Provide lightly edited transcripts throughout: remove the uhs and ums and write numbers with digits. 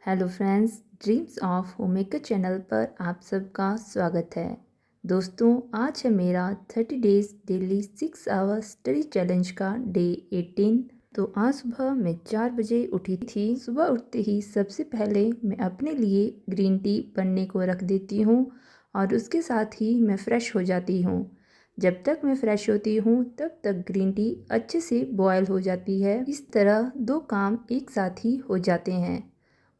Hello friends, dreams of homemaker channel पर आप सबका स्वागत है। दोस्तों, आज है मेरा 30 days daily 6 hour study challenge का डे 18। तो आज सुबह मैं 4 बजे उठी थी। सुबह उठते ही सबसे पहले मैं अपने लिए ग्रीन टी बनने को रख देती हूँ और उसके साथ ही मैं फ़्रेश हो जाती हूँ। जब तक मैं फ़्रेश होती हूँ तब तक ग्रीन टी अच्छे से बॉयल हो जाती है। इस तरह दो काम एक साथ ही हो जाते हैं।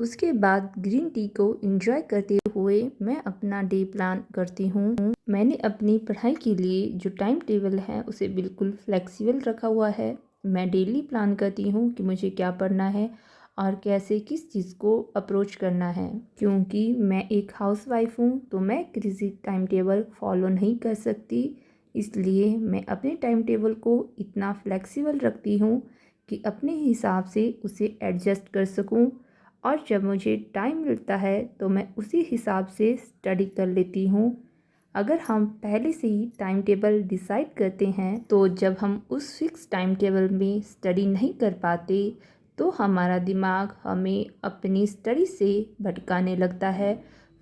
उसके बाद ग्रीन टी को एंजॉय करते हुए मैं अपना डे प्लान करती हूँ। मैंने अपनी पढ़ाई के लिए जो टाइम टेबल है उसे बिल्कुल फ्लेक्सिबल रखा हुआ है। मैं डेली प्लान करती हूँ कि मुझे क्या पढ़ना है और कैसे किस चीज़ को अप्रोच करना है। क्योंकि मैं एक हाउसवाइफ हूँ तो मैं किसी टाइम टेबल फॉलो नहीं कर सकती, इसलिए मैं अपने टाइम टेबल को इतना फ्लेक्सिबल रखती हूँ कि अपने हिसाब से उसे एडजस्ट कर सकूँ और जब मुझे टाइम मिलता है तो मैं उसी हिसाब से स्टडी कर लेती हूँ। अगर हम पहले से ही टाइम टेबल डिसाइड करते हैं तो जब हम उस फिक्स टाइम टेबल में स्टडी नहीं कर पाते तो हमारा दिमाग हमें अपनी स्टडी से भटकाने लगता है।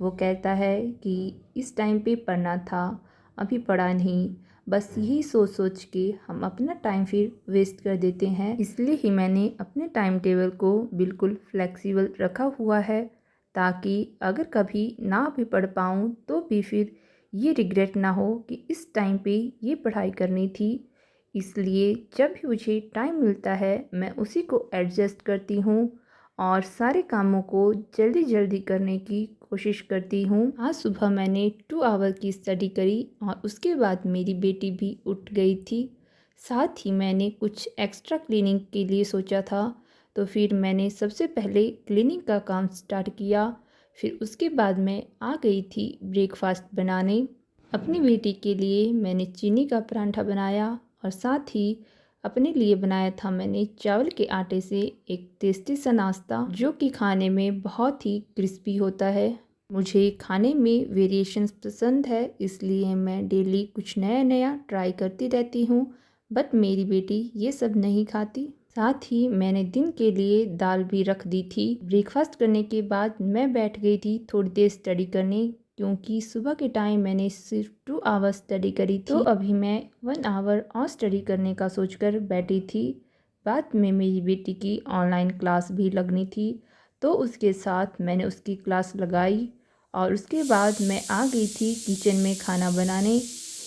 वो कहता है कि इस टाइम पे पढ़ना था, अभी पढ़ा नहीं। बस यही सोच सोच के हम अपना टाइम फिर वेस्ट कर देते हैं। इसलिए ही मैंने अपने टाइम टेबल को बिल्कुल फ्लेक्सिबल रखा हुआ है, ताकि अगर कभी ना भी पढ़ पाऊँ तो भी फिर ये रिग्रेट ना हो कि इस टाइम पे ये पढ़ाई करनी थी। इसलिए जब भी मुझे टाइम मिलता है मैं उसी को एडजस्ट करती हूँ और सारे कामों को जल्दी जल्दी करने की कोशिश करती हूँ। आज सुबह मैंने 2 आवर की स्टडी करी और उसके बाद मेरी बेटी भी उठ गई थी। साथ ही मैंने कुछ एक्स्ट्रा क्लीनिंग के लिए सोचा था, तो फिर मैंने सबसे पहले क्लीनिंग का काम स्टार्ट किया। फिर उसके बाद मैं आ गई थी ब्रेकफास्ट बनाने। अपनी बेटी के लिए मैंने चीनी का परांठा बनाया और साथ ही अपने लिए बनाया था मैंने चावल के आटे से एक टेस्टी सा नाश्ता, जो कि खाने में बहुत ही क्रिस्पी होता है। मुझे खाने में वेरिएशंस पसंद है, इसलिए मैं डेली कुछ नया नया ट्राई करती रहती हूँ। बट मेरी बेटी ये सब नहीं खाती। साथ ही मैंने दिन के लिए दाल भी रख दी थी। ब्रेकफास्ट करने के बाद मैं बैठ गई थी थोड़ी देर स्टडी करने, क्योंकि सुबह के टाइम मैंने सिर्फ 2 आवर स्टडी करी थी। तो अभी मैं 1 आवर और स्टडी करने का सोचकर बैठी थी। बाद में मेरी बेटी की ऑनलाइन क्लास भी लगनी थी, तो उसके साथ मैंने उसकी क्लास लगाई और उसके बाद मैं आ गई थी किचन में खाना बनाने।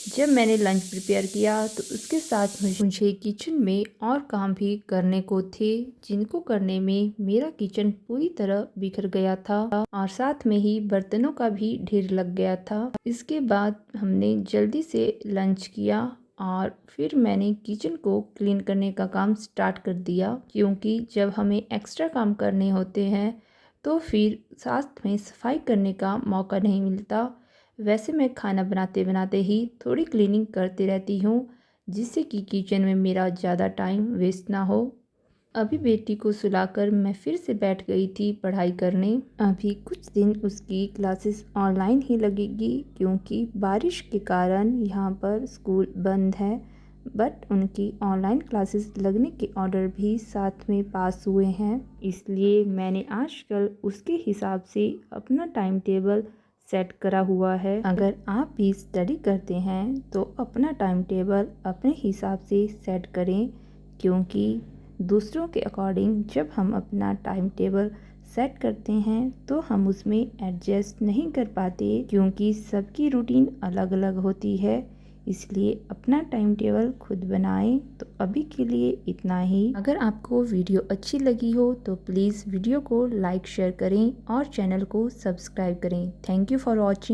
जब मैंने लंच प्रिपेयर किया तो उसके साथ मुझे किचन में और काम भी करने को थे, जिनको करने में मेरा किचन पूरी तरह बिखर गया था और साथ में ही बर्तनों का भी ढेर लग गया था। इसके बाद हमने जल्दी से लंच किया और फिर मैंने किचन को क्लीन करने का काम स्टार्ट कर दिया, क्योंकि जब हमें एक्स्ट्रा काम करने होते हैं तो फिर साथ में सफाई करने का मौका नहीं मिलता। वैसे मैं खाना बनाते बनाते ही थोड़ी क्लीनिंग करती रहती हूँ, जिससे कि किचन में मेरा ज़्यादा टाइम वेस्ट ना हो। अभी बेटी को सुलाकर मैं फिर से बैठ गई थी पढ़ाई करने। अभी कुछ दिन उसकी क्लासेस ऑनलाइन ही लगेगी, क्योंकि बारिश के कारण यहाँ पर स्कूल बंद है। बट उनकी ऑनलाइन क्लासेस लगने के ऑर्डर भी साथ में पास हुए हैं, इसलिए मैंने आजकल उसके हिसाब से अपना टाइम टेबल सेट करा हुआ है। अगर आप भी स्टडी करते हैं तो अपना टाइम टेबल अपने हिसाब से सेट करें, क्योंकि दूसरों के अकॉर्डिंग जब हम अपना टाइम टेबल सेट करते हैं तो हम उसमें एडजस्ट नहीं कर पाते, क्योंकि सबकी रूटीन अलग अलग होती है। इसलिए अपना टाइम टेबल खुद बनाएं। तो अभी के लिए इतना ही। अगर आपको वीडियो अच्छी लगी हो तो प्लीज़ वीडियो को लाइक शेयर करें और चैनल को सब्सक्राइब करें। Thank you for watching.